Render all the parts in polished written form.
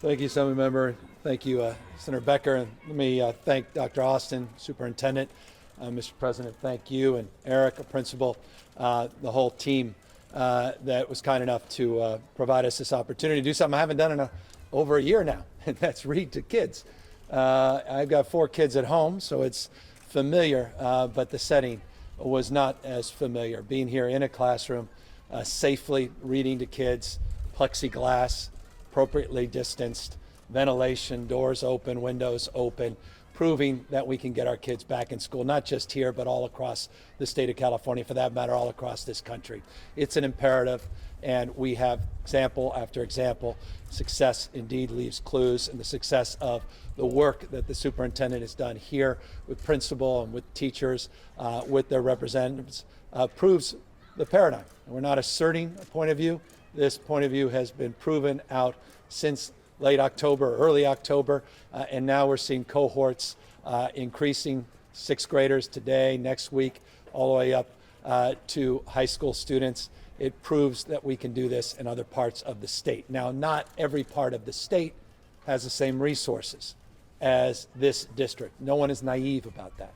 Thank you, Assemblymember. Thank you, Senator Becker. And let me thank Dr. Austin, Superintendent. Mr. President, thank you, and Eric, a principal, the whole team that was kind enough to provide us this opportunity to do something I haven't done in over a year now, and that's read to kids. I've got 4 kids at home, so it's familiar, but the setting was not as familiar. Being here in a classroom, safely reading to kids, plexiglass, appropriately distanced, ventilation, doors open, windows open, proving that we can get our kids back in school, not just here, but all across the state of California, for that matter, all across this country. It's an imperative, and we have example after example. Success indeed leaves clues, and the success of the work that the superintendent has done here with principal and with teachers, with their representatives, proves the paradigm. And we're not asserting a point of view. This point of view has been proven out since late October, early October, and now we're seeing cohorts increasing, 6th graders today, next week, all the way up to high school students. It proves that we can do this in other parts of the state. Now, not every part of the state has the same resources as this district. No one is naive about that.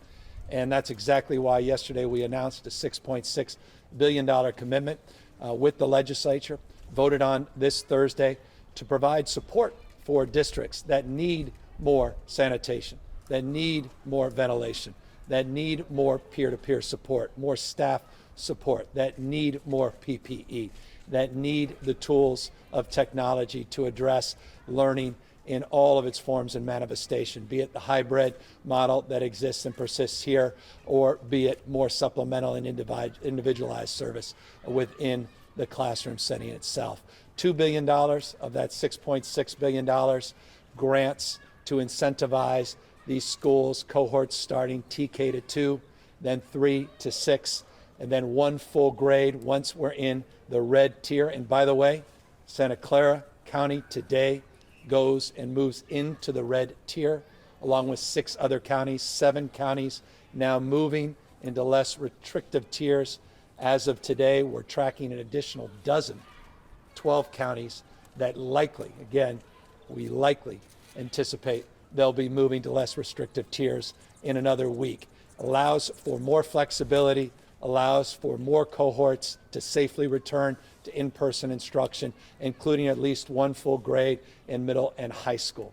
And that's exactly why yesterday we announced a $6.6 billion commitment with the legislature, voted on this Thursday, to provide support for districts that need more sanitation, that need more ventilation, that need more peer-to-peer support, more staff support, that need more PPE, that need the tools of technology to address learning in all of its forms and manifestation, be it the hybrid model that exists and persists here, or be it more supplemental and individualized service within the classroom setting itself. $2 billion of that $6.6 billion grants to incentivize these schools, cohorts starting TK to 2, then 3 to 6, and then 1 full grade once we're in the red tier. And by the way, Santa Clara County today goes and moves into the red tier, along with 6 other counties, 7 counties now moving into less restrictive tiers. As of today, we're tracking an additional 12 counties that likely, again, we likely anticipate they'll be moving to less restrictive tiers in another week. Allows for more flexibility, allows for more cohorts to safely return to in-person instruction, including at least 1 full grade in middle and high school.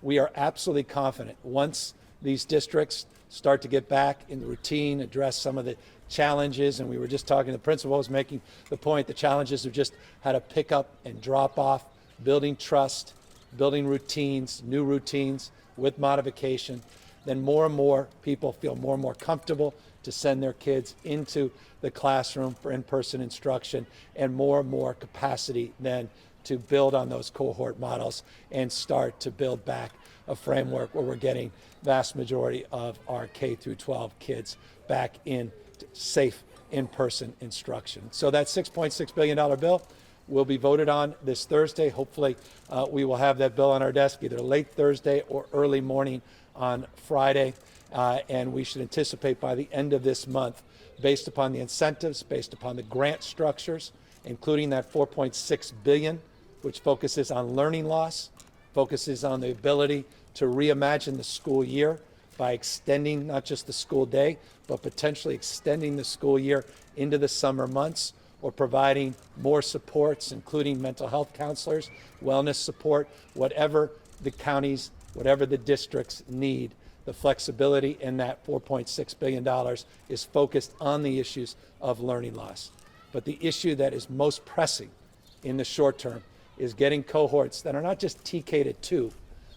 We are absolutely confident once these districts start to get back in the routine, address some of the challenges, and we were just talking, the principal was making the point, the challenges of just how to pick up and drop off, building trust, building routines, new routines with modification. Then more and more people feel more and more comfortable to send their kids into the classroom for in-person instruction, and more capacity then to build on those cohort models and start to build back a framework where we're getting vast majority of our K through 12 kids back in safe in-person instruction. So that $6.6 billion bill will be voted on this Thursday. Hopefully we will have that bill on our desk either late Thursday or early morning on Friday. And we should anticipate by the end of this month, based upon the incentives, based upon the grant structures, including that $4.6 billion, which focuses on learning loss, focuses on the ability to reimagine the school year by extending not just the school day, but potentially extending the school year into the summer months, or providing more supports, including mental health counselors, wellness support, whatever the counties, whatever the districts need. The flexibility in that $4.6 billion is focused on the issues of learning loss. But the issue that is most pressing in the short term is getting cohorts that are not just TK to 2,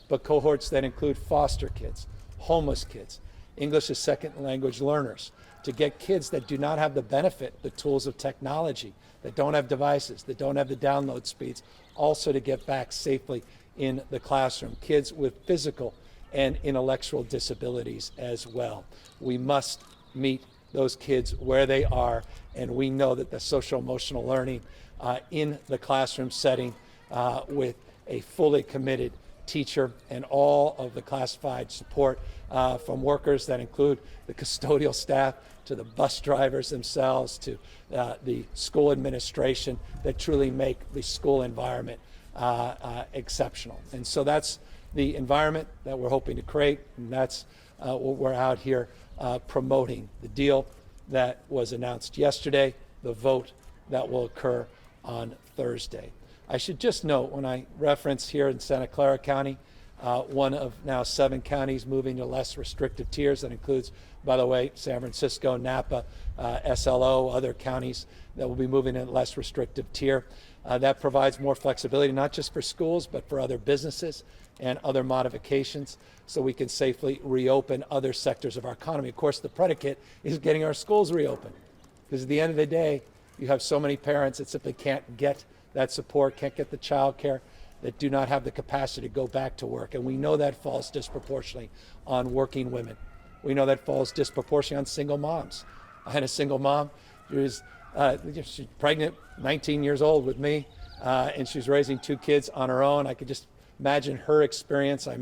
but cohorts that include foster kids, homeless kids, English as second language learners, to get kids that do not have the benefit, the tools of technology, that don't have devices, that don't have the download speeds, also to get back safely in the classroom. Kids with physical and intellectual disabilities as well. We must meet those kids where they are, and we know that the social emotional learning in the classroom setting with a fully committed teacher and all of the classified support from workers that include the custodial staff to the bus drivers themselves to the school administration that truly make the school environment exceptional. And so that's the environment that we're hoping to create, and that's what we're out here promoting. The deal that was announced yesterday, the vote that will occur on Thursday. I should just note, when I reference here in Santa Clara County, one of now 7 counties moving to less restrictive tiers. That includes, by the way, San Francisco, Napa, SLO, other counties that will be moving in a less restrictive tier. That provides more flexibility, not just for schools, but for other businesses and other modifications, so we can safely reopen other sectors of our economy. Of course, the predicate is getting our schools reopened, because at the end of the day, you have so many parents that simply can't get that support, can't get the child care, that do not have the capacity to go back to work. And we know that falls disproportionately on working women. We know that falls disproportionately on single moms. I had a single mom who was she's pregnant, 19 years old with me, and she's raising 2 kids on her own. I could just imagine her experience. I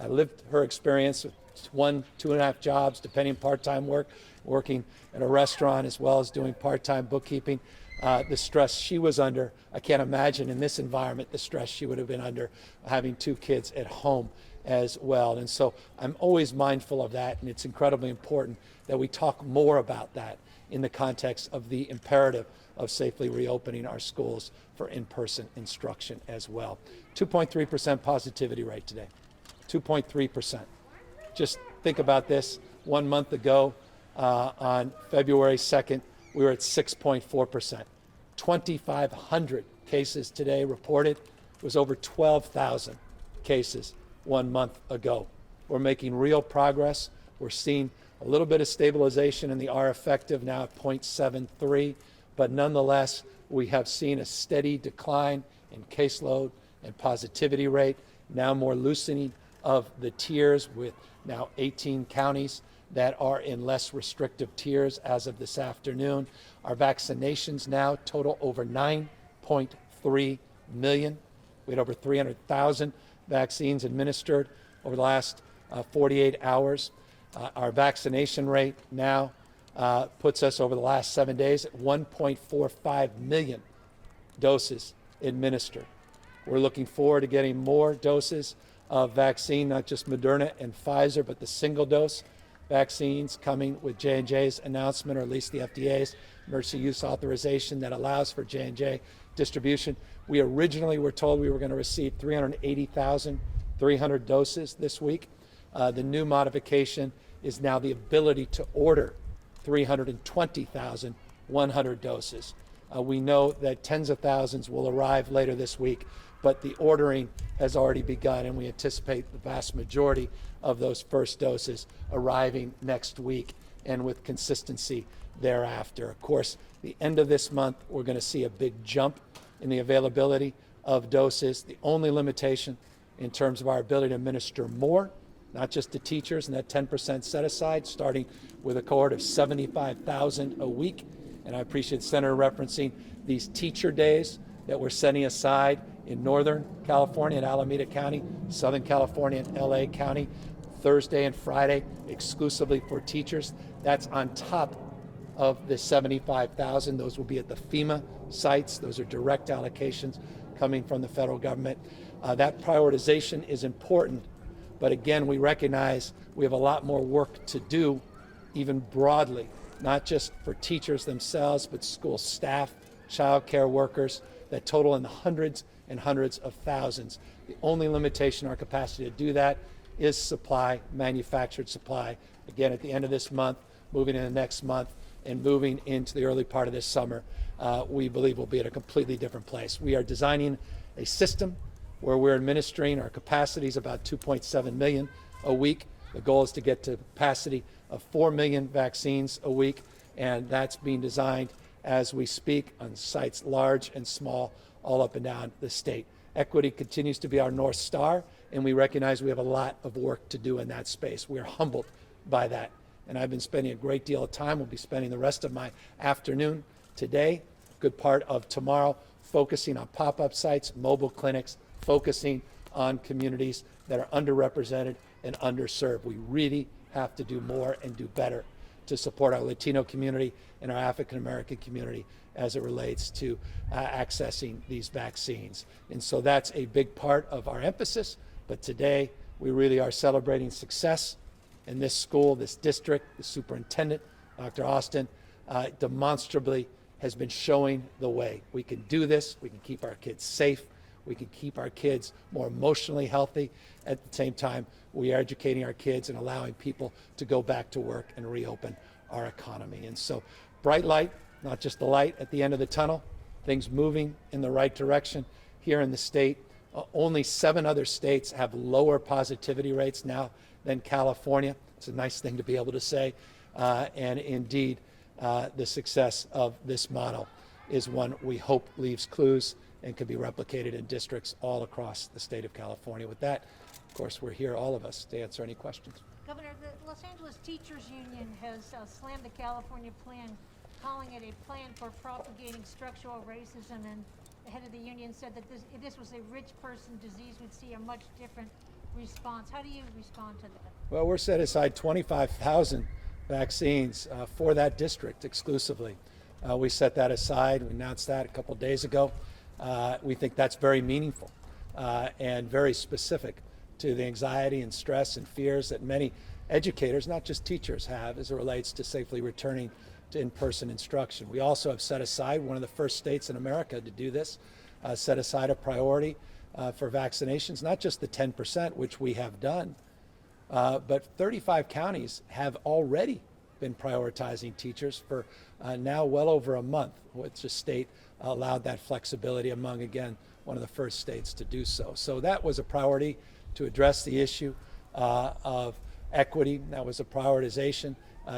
lived her experience with 1, 2.5 jobs, depending on part-time work, working at a restaurant as well as doing part-time bookkeeping. The stress she was under, I can't imagine in this environment the stress she would have been under having 2 kids at home as well. And so I'm always mindful of that, and it's incredibly important that we talk more about that in the context of the imperative of safely reopening our schools for in-person instruction as well. 2.3% positivity rate today, 2.3%. Just think about this. 1 month ago, on February 2nd, we were at 6.4%. 2,500 cases today reported. It was over 12,000 cases 1 month ago. We're making real progress. We're seeing a little bit of stabilization in the R effective, now at 0.73, but nonetheless, we have seen a steady decline in caseload and positivity rate, now more loosening of the tiers, with now 18 counties that are in less restrictive tiers as of this afternoon. Our vaccinations now total over 9.3 million. We had over 300,000 vaccines administered over the last 48 hours. Our vaccination rate now puts us over the last 7 days at 1.45 million doses administered. We're looking forward to getting more doses of vaccine, not just Moderna and Pfizer, but the single dose vaccines coming with J&J's announcement, or at least the FDA's emergency use authorization that allows for J&J distribution. We originally were told we were going to receive 380,300 doses this week. The new modification is now the ability to order 320,100 doses. We know that tens of thousands will arrive later this week, but the ordering has already begun, and we anticipate the vast majority of those first doses arriving next week, and with consistency thereafter. Of course, the end of this month, we're going to see a big jump in the availability of doses. The only limitation in terms of our ability to administer more, not just to teachers and that 10% set aside, starting with a cohort of 75,000 a week. And I appreciate Senator referencing these teacher days that we're setting aside in Northern California and Alameda County, Southern California and LA County, Thursday and Friday exclusively for teachers. That's on top of the 75,000. Those will be at the FEMA sites. Those are direct allocations coming from the federal government. That prioritization is important, but again, we recognize we have a lot more work to do, even broadly, not just for teachers themselves, but school staff, child care workers, that total in the hundreds and hundreds of thousands. The only limitation in our capacity to do that is supply, manufactured supply. Again, at the end of this month, moving into next month, and moving into the early part of this summer, we believe we'll be at a completely different place. We are designing a system where we're administering, our capacity is about 2.7 million a week. The goal is to get to capacity of 4 million vaccines a week, and that's being designed as we speak on sites large and small all up and down the state. Equity continues to be our North Star, and we recognize we have a lot of work to do in that space. We are humbled by that, and I've been spending a great deal of time, we'll be spending the rest of my afternoon today, a good part of tomorrow, focusing on pop-up sites, mobile clinics, focusing on communities that are underrepresented and underserved. We really have to do more and do better to support our Latino community and our African American community as it relates to accessing these vaccines. And so that's a big part of our emphasis. But today, we really are celebrating success in this school, this district. The superintendent, Dr. Austin, demonstrably has been showing the way. We can do this. We can keep our kids safe. We can keep our kids more emotionally healthy. At the same time, we are educating our kids and allowing people to go back to work and reopen our economy. And so, bright light, not just the light at the end of the tunnel, things moving in the right direction here in the state. Only 7 other states have lower positivity rates now than California. It's a nice thing to be able to say. And indeed, the success of this model is one we hope leaves clues and can be replicated in districts all across the state of California. With that, of course, we're here, all of us, to answer any questions. Governor, the Los Angeles Teachers Union has slammed the California plan, calling it a plan for propagating structural racism, and the head of the union said that if this was a rich person disease, we'd see a much different response. How do you respond to that? Well, we're set aside 25,000 vaccines for that district exclusively. We set that aside. We announced that a couple of days ago. We think that's very meaningful and very specific to the anxiety and stress and fears that many educators, not just teachers, have as it relates to safely returning to in-person instruction. We also have set aside, one of the first states in America to do this, set aside a priority for vaccinations, not just the 10%, which we have done, but 35 counties have already been prioritizing teachers for now well over a month, which the state allowed that flexibility among, again, one of the first states to do so. So that was a priority to address the issue of equity. That was a prioritization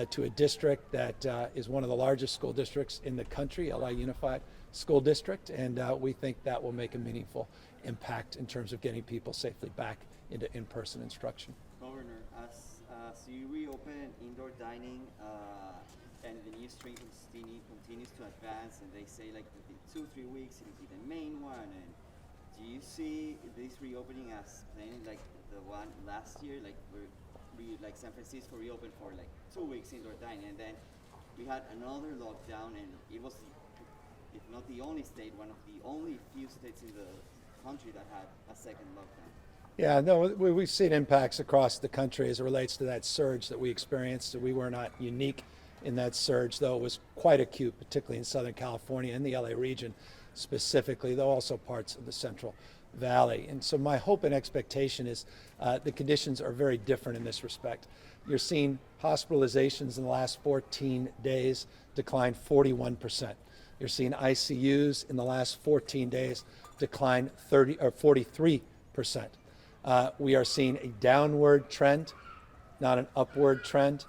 to a district that is one of the largest school districts in the country, LA Unified School District, and we think that will make a meaningful impact in terms of getting people safely back into in-person instruction. Governor, as you reopen indoor dining and the new strain continues to advance, and they say like within 2-3 weeks it'll be the main one, and do you see this reopening as playing like the one last year, like like San Francisco reopened for like 2 weeks indoor dining, and then we had another lockdown, and it was, if not the only state, one of the only few states in the country that had a second lockdown. Yeah, no, we've seen impacts across the country as it relates to that surge that we experienced. We were not unique in that surge, though it was quite acute, particularly in Southern California and the LA region specifically, though also parts of the Central Valley. And so my hope and expectation is the conditions are very different in this respect. You're seeing hospitalizations in the last 14 days decline 41%. You're seeing ICUs in the last 14 days decline 43%. We are seeing a downward trend, not an upward trend.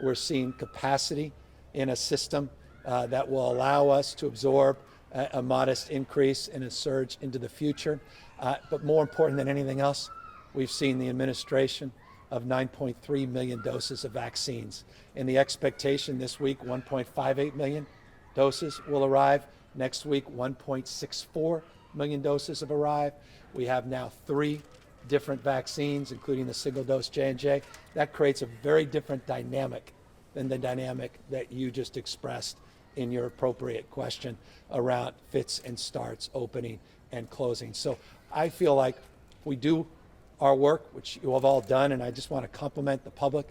We're seeing capacity in a system that will allow us to absorb a modest increase in a surge into the future. But more important than anything else, we've seen the administration of 9.3 million doses of vaccines. And the expectation this week, 1.58 million doses will arrive. Next week, 1.64 million doses have arrived. We have now 3 different vaccines, including the single-dose J&J. That creates a very different dynamic than the dynamic that you just expressed in your appropriate question around fits and starts, opening and closing. So I feel like we do our work, which you have all done, and I just want to compliment the public.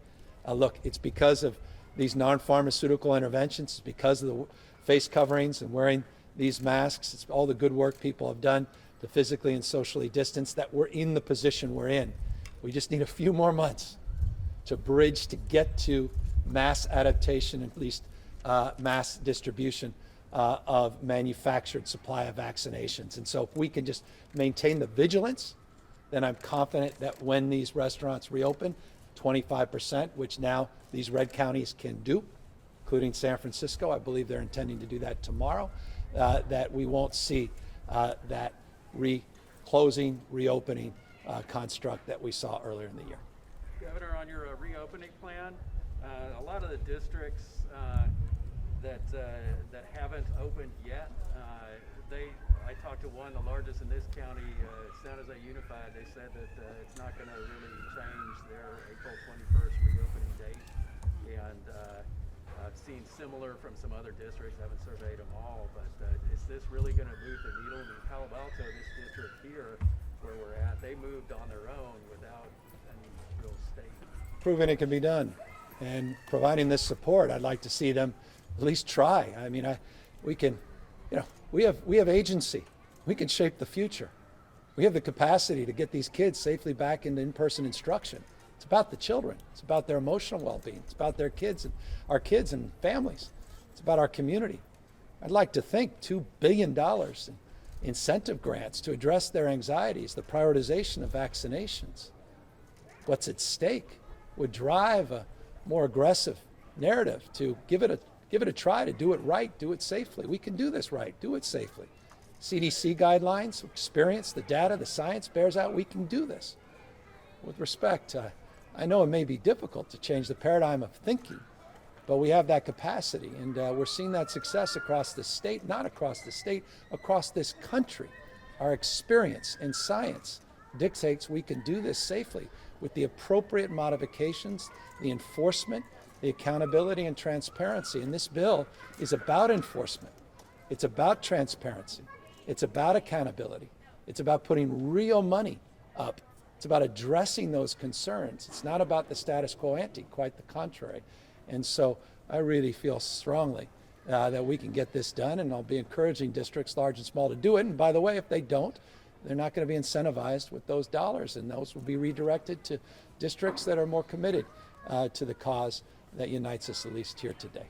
Look, it's because of these non-pharmaceutical interventions, it's because of the face coverings and wearing these masks, it's all the good work people have done to physically and socially distance that we're in the position we're in. We just need a few more months to bridge to get to mass adaptation, at least mass distribution of manufactured supply of vaccinations. And so if we can just maintain the vigilance, then I'm confident that when these restaurants reopen, 25%, which now these red counties can do, including San Francisco, I believe they're intending to do that tomorrow, that we won't see that closing, reopening construct that we saw earlier in the year. Governor, on your reopening plan, a lot of the districts that haven't opened yet, I talked to one, the largest in this county, San Jose Unified. They said that it's not going to really change their April 21st reopening date, and I've seen similar from some other districts. I haven't surveyed them all, but is this really going to move the needle? In Palo Alto, this district here, where we're at, they moved on their own without any real state. Proving it can be done, and providing this support, I'd like to see them at least try. I mean, we can, we have agency. We can shape the future. We have the capacity to get these kids safely back into in-person instruction. It's about the children. It's about their emotional well-being. It's about their kids and our kids and families. It's about our community. I'd like to think $2 billion in incentive grants to address their anxieties, the prioritization of vaccinations. What's at stake would drive a more aggressive narrative to give it a try, to do it right, do it safely. We can do this right, do it safely. CDC guidelines, experience, the data, the science bears out we can do this. With respect, I know it may be difficult to change the paradigm of thinking, but we have that capacity, and we're seeing that success across the state, not across the state, across this country. Our experience in science dictates we can do this safely with the appropriate modifications, the enforcement, the accountability and transparency. And this bill is about enforcement. It's about transparency. It's about accountability. It's about putting real money up. It's about addressing those concerns. It's not about the status quo ante, quite the contrary. And so I really feel strongly that we can get this done, and I'll be encouraging districts large and small to do it. And by the way, if they don't, they're not going to be incentivized with those dollars, and those will be redirected to districts that are more committed to the cause that unites us, at least here today.